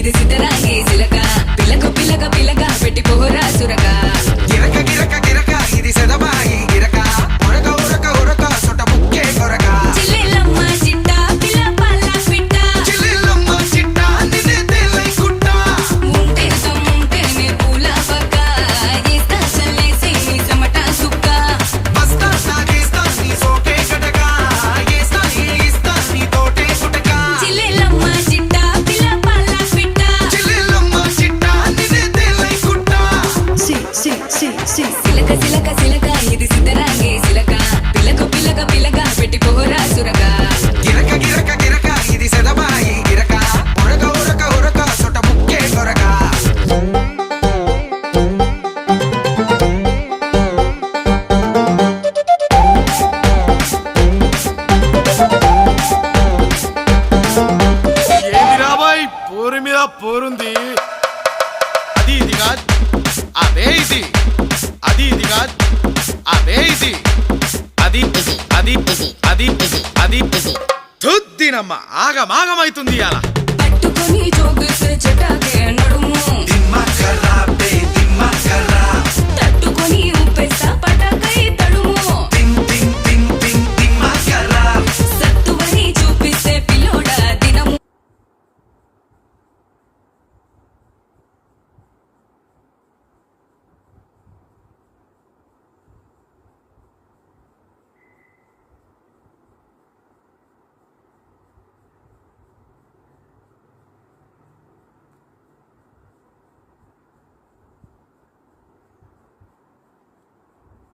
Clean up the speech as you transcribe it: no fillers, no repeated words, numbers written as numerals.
ఇది సిద్ధరాగే సిలక పిలక పిలక పిలక పెట్టి పోరా సురక గిరక గిరక గిరక ఇది సెదబాయి గిరక ఉరక ఉరక ఉరక సొట ముక్కే కొరక చిల్లెలమ్మ చిట్ట పిల్ల పల్ల పిట్ట చిల్లెలమ్మ చిట్ట నిన్నే తేలై గుట్ట ముంటే సొమ్ముంటేనే పూల పక్క ఏస్తా చల్లేసి నీ సమట సుక్క బస్తా సాగేస్తా నీ సోకే గటక ఏస్తా ఏస్తా నీ తోటే గుటక చిల్లెలమ్మ చిట్ట పిల్ల పల్ల పిట్ట చిల్లెలమ్మ చిట్ట నిన్నే తేలై గుట్ట సిలక సిలక సిలక ఇది సిద్ధరాగే సిలక పిలక పిలక పిలక పెట్టి పోరా సురక గిరక గిరక గిరక ఇది సెదబాయి గిరక ఉరక ఉరక ఉరక సొట ముక్కే కొరక ఏంది రాబాయ్ పోరు మీద పోరుంది అది ఇది కాదు అదే ఇది అది ఇది కాదు అదే ఇది అది అది అది అది తుద్దినమ్మ ఆగమాగమైతుంది అలా పట్టుకొని జోగుతూ చెట్ట